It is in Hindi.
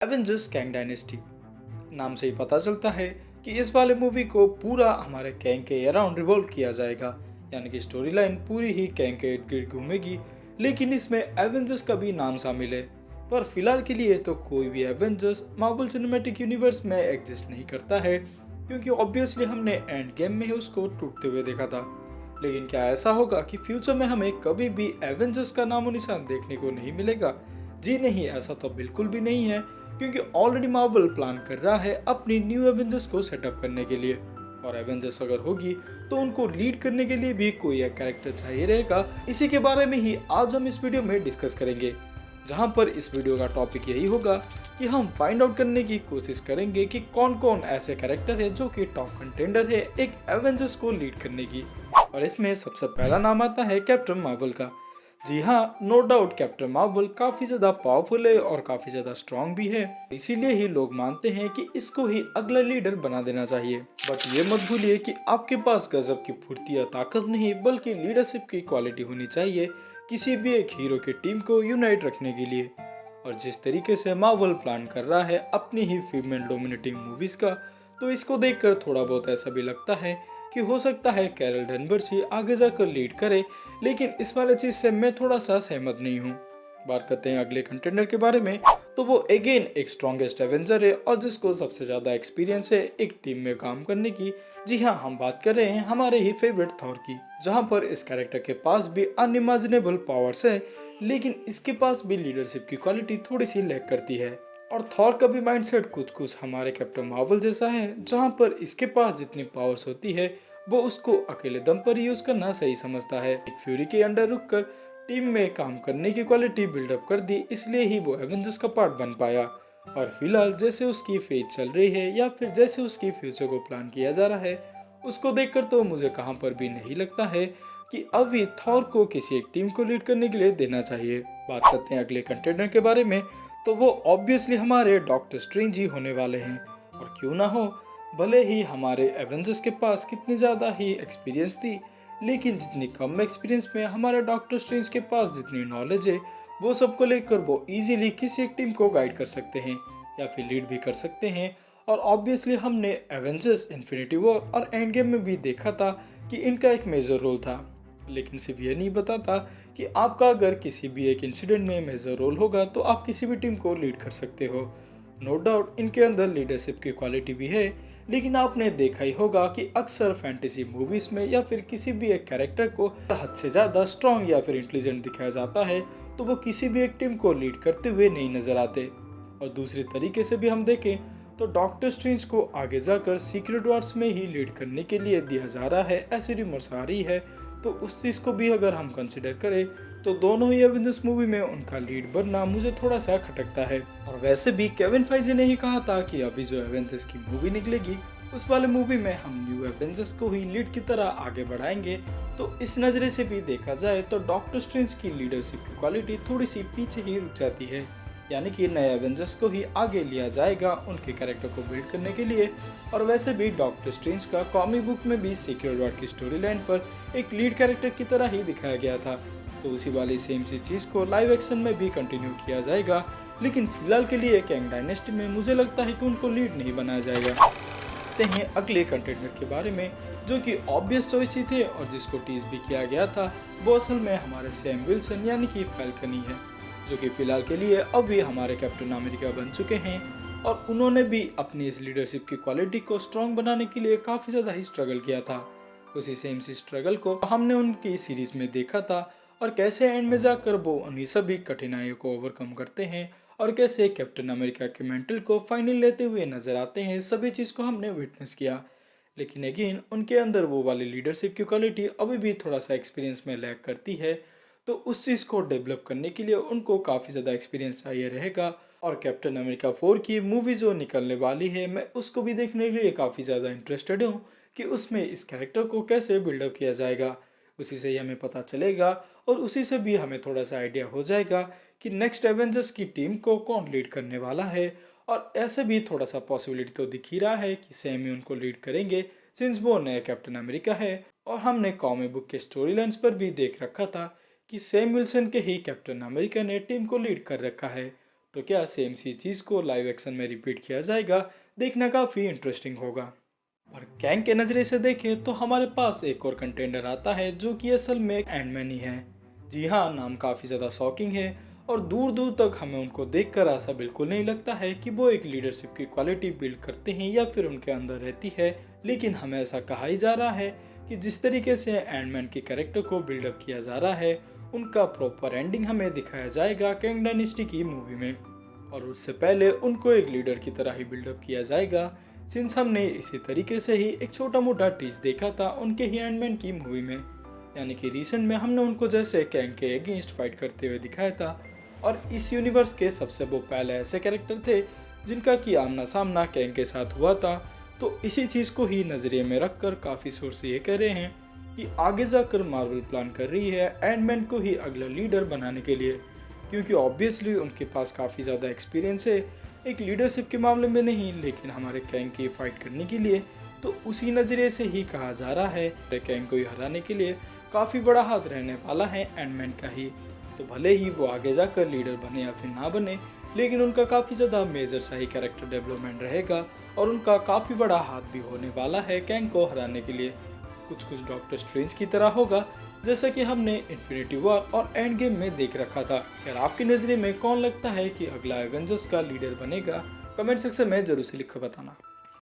एवेंजर्स कैंग डायनेस्टी नाम से ही पता चलता है कि इस वाले मूवी को पूरा हमारे कैंग के अराउंड रिवॉल्व किया जाएगा, यानी कि स्टोरी लाइन पूरी ही कैंग के इर्द गिर्द घूमेगी। लेकिन इसमें एवेंजर्स का भी नाम शामिल है, पर फिलहाल के लिए तो कोई भी एवेंजर्स मार्वल सिनेमैटिक यूनिवर्स में एग्जिस्ट नहीं करता है, क्योंकि ऑब्वियसली हमने एंड गेम में ही उसको टूटते हुए देखा था। लेकिन क्या ऐसा होगा कि फ्यूचर में हमें कभी भी एवेंजर्स का नामो निशान देखने को नहीं मिलेगा? जी नहीं, ऐसा तो बिल्कुल भी नहीं है, क्योंकि ऑलरेडी मार्वल प्लान कर रहा है अपनी न्यू एवेंजर्स को सेटअप करने के लिए। और एवेंजर्स अगर होगी तो उनको लीड करने के लिए भी कोई एक कैरेक्टर चाहिए रहेगा। इसी के बारे में ही आज हम इस वीडियो में डिस्कस करेंगे, जहां पर इस वीडियो का टॉपिक यही होगा कि हम फाइंड आउट करने की कोशिश करेंगे कि कौन कौन ऐसे कैरेक्टर है जो कि टॉप कंटेंडर है एक एवेंजर्स को लीड करने की। और इसमें सबसे पहला नाम आता है कैप्टन मार्वल का। जी हाँ, नो डाउट कैप्टन मार्वल काफी ज्यादा पावरफुल है और काफी ज्यादा स्ट्रॉन्ग भी है, इसीलिए ही लोग मानते हैं कि इसको ही अगला लीडर बना देना चाहिए। बट ये मत भूलिए कि आपके पास गजब की फुर्ती या ताकत नहीं, बल्कि लीडरशिप की क्वालिटी होनी चाहिए किसी भी एक हीरो की टीम को यूनाइट रखने के लिए। और जिस तरीके से मार्वल प्लान कर रहा है अपनी ही फीमेल डोमिनेटिंग मूवीज का, तो इसको देखकर थोड़ा बहुत ऐसा भी लगता है कि हो सकता है कैरल डैनवर्स ही आगे जाकर लीड करे। लेकिन इस वाले चीज से मैं थोड़ा सा सहमत नहीं हूँ। बात करते हैं अगले कंटेंडर के बारे में, तो वो अगेन एक स्ट्रॉन्गेस्ट एवेंजर है और जिसको सबसे ज्यादा एक्सपीरियंस है एक टीम में काम करने की। जी हाँ, हम बात कर रहे हैं हमारे ही फेवरेट थॉर की, जहाँ पर इस कैरेक्टर के पास भी अनइमेजिनेबल पावर्स है, लेकिन इसके पास भी लीडरशिप की क्वालिटी थोड़ी सी लैक करती है। और थॉर का भी माइंडसेट कुछ कुछ हमारे कैप्टन मार्वल जैसा है, जहाँ पर इसके पास जितनी पावर्स होती है वो उसको अकेले दम पर यूज करना सही समझता है। एक फ्यूरी के अंडर रुककर टीम में काम करने की क्वालिटी बिल्डअप कर दी, इसलिए ही वो एवेंजर्स का पार्ट बन पाया। और फिलहाल जैसे उसकी फेज चल रही है या फिर जैसे उसकी फ्यूचर को प्लान किया जा रहा है, उसको देखकर तो मुझे कहाँ पर भी नहीं लगता है कि अभी थॉर को किसी एक टीम को लीड करने के लिए देना चाहिए। बात करते हैं अगले कंटेंडर के बारे में, तो वो ऑब्वियसली हमारे डॉक्टर स्ट्रेंज ही होने वाले हैं। और क्यों ना हो, भले ही हमारे एवेंजर्स के पास कितनी ज़्यादा ही एक्सपीरियंस थी, लेकिन जितनी कम एक्सपीरियंस में हमारे डॉक्टर स्ट्रेंज के पास जितनी नॉलेज है, वो सबको लेकर वो इजीली किसी एक टीम को गाइड कर सकते हैं या फिर लीड भी कर सकते हैं। और ऑब्वियसली हमने एवेंजर्स इन्फिनिटी वॉर और एंड गेम में भी देखा था कि इनका एक मेजर रोल था। लेकिन सिर्फ ये नहीं बताता कि आपका अगर किसी भी एक इंसिडेंट में मेजर रोल होगा तो आप किसी भी टीम को लीड कर सकते हो। नो डाउट इनके अंदर लीडरशिप की क्वालिटी भी है, लेकिन आपने देखा ही होगा कि अक्सर फैंटेसी मूवीज में या फिर किसी भी एक कैरेक्टर को हद से ज़्यादा स्ट्रॉन्ग या फिर इंटेलिजेंट दिखाया जाता है, तो वो किसी भी एक टीम को लीड करते हुए नहीं नजर आते। और दूसरी तरीके से भी हम देखें तो डॉक्टर स्ट्रेंज को आगे जाकर सीक्रेट वार्स में ही लीड करने के लिए दिया जा रहा है, ऐसी रिमर्स आ रही है। तो उस चीज़ को भी अगर हम कंसिडर करें तो दोनों ही एवेंजर्स मूवी में उनका लीड बनना मुझे थोड़ा सा खटकता है। और वैसे भी केविन फाइजी ने ही कहा था कि अभी जो एवेंजर्स की मूवी निकलेगी उस वाले मूवी में हम न्यू एवेंजर्स को ही लीड की तरह आगे बढ़ाएंगे। तो इस नज़रे से भी देखा जाए तो डॉक्टर स्ट्रेंज की लीडरशिप की क्वालिटी थोड़ी सी पीछे ही रुक जाती है, यानी कि नए एवेंजर्स को ही आगे लिया जाएगा उनके कैरेक्टर को बिल्ड करने के लिए। और वैसे भी डॉक्टर स्ट्रेंज का कॉमिक बुक में भी सीक्रेट वार की स्टोरी लाइन पर एक लीड कैरेक्टर की तरह ही दिखाया गया था, तो उसी वाली सेम सी चीज़ को लाइव एक्शन में भी कंटिन्यू किया जाएगा। लेकिन फिलहाल के लिए कैंग डायनेस्टी में मुझे लगता है कि उनको लीड नहीं बनाया जाएगा। हैं अगले कंटेंडर के बारे में, जो कि ऑब्वियस चॉइस ही थे और जिसको टीज भी किया गया था, वो असल में हमारे सैम विल्सन यानी कि फैल्कन ही है, जो कि फिलहाल के लिए अभी हमारे कैप्टन अमेरिका बन चुके हैं। और उन्होंने भी अपनी इस लीडरशिप की क्वालिटी को स्ट्रॉन्ग बनाने के लिए काफ़ी ज़्यादा ही स्ट्रगल किया था। उसी सेम सी स्ट्रगल को हमने उनकी सीरीज में देखा था, और कैसे एंड में जाकर वो उन्हीं सभी कठिनाइयों को ओवरकम करते हैं और कैसे कैप्टन अमेरिका के मेंटल को फाइनल लेते हुए नजर आते हैं, सभी चीज़ को हमने विटनेस किया। लेकिन अगेन उनके अंदर वो वाली लीडरशिप की क्वालिटी अभी भी थोड़ा सा एक्सपीरियंस में लैक करती है, तो उस चीज़ को डेवलप करने के लिए उनको काफ़ी ज़्यादा एक्सपीरियंस चाहिए रहेगा। और कैप्टन अमेरिका 4 की मूवी जो निकलने वाली है, मैं उसको भी देखने के लिए काफ़ी ज़्यादा इंटरेस्टेड हूँ कि उसमें इस कैरेक्टर को कैसे बिल्डअप किया जाएगा। उसी से ही हमें पता चलेगा और उसी से भी हमें थोड़ा सा आइडिया हो जाएगा कि नेक्स्ट एवेंजर्स की टीम को कौन लीड करने वाला है। और ऐसे भी थोड़ा सा पॉसिबिलिटी तो दिख ही रहा है कि सैम ही उनको लीड करेंगे, सिंस वो नया कैप्टन अमेरिका है। और हमने कॉमिक बुक के स्टोरी लाइन्स पर भी देख रखा था कि सैम विल्सन के ही कैप्टन अमेरिका ने टीम को लीड कर रखा है। तो क्या सेम सी चीज़ को लाइव एक्शन में रिपीट किया जाएगा, देखना काफ़ी इंटरेस्टिंग होगा। और कैंग के नज़रिए से देखें तो हमारे पास एक और कंटेंडर आता है जो कि असल में एंटमैन ही है। जी हाँ, नाम काफ़ी ज़्यादा शॉकिंग है और दूर दूर तक हमें उनको देखकर ऐसा बिल्कुल नहीं लगता है कि वो एक लीडरशिप की क्वालिटी बिल्ड करते हैं या फिर उनके अंदर रहती है। लेकिन हमें ऐसा कहा ही जा रहा है कि जिस तरीके से एंटमैन के कैरेक्टर को बिल्डअप किया जा रहा है, उनका प्रॉपर एंडिंग हमें दिखाया जाएगा कैंग डायनेस्टी की मूवी में। और उससे पहले उनको एक लीडर की तरह ही बिल्डअप किया जाएगा, सिंस हमने इसी तरीके से ही एक छोटा मोटा टीज देखा था उनके ही एंटमैन की मूवी में। यानी कि रिसेंट में हमने उनको जैसे कैंग के अगेंस्ट फाइट करते हुए दिखाया था, और इस यूनिवर्स के सबसे वो पहले ऐसे कैरेक्टर थे जिनका कि आमना सामना कैंग के साथ हुआ था। तो इसी चीज़ को ही नज़रिए में रखकर काफ़ी सोर्स ये कह रहे हैं कि आगे जाकर मार्वल प्लान कर रही है एंटमैन को ही अगला लीडर बनाने के लिए, क्योंकि ऑब्वियसली उनके पास काफ़ी ज़्यादा एक्सपीरियंस है, एक लीडरशिप के मामले में नहीं लेकिन हमारे कैंग की फाइट करने के लिए। तो उसी नज़रिए से ही कहा जा रहा है कैंग को ही हराने के लिए काफ़ी बड़ा हाथ रहने वाला है एंटमैन का ही। तो भले ही वो आगे जाकर लीडर बने या फिर ना बने, लेकिन उनका काफ़ी ज़्यादा मेजर सा ही कैरेक्टर डेवलपमेंट रहेगा और उनका काफ़ी बड़ा हाथ भी होने वाला है कैंग को हराने के लिए। कुछ कुछ डॉक्टर स्ट्रेंज की तरह होगा, जैसा कि हमने इन्फिनिटी वॉर और एंड गेम में देख रखा था। यार आपके नज़रिए में कौन लगता है कि अगला एवेंजर्स का लीडर बनेगा? कमेंट सेक्शन में जरूर से लिखकर बताना।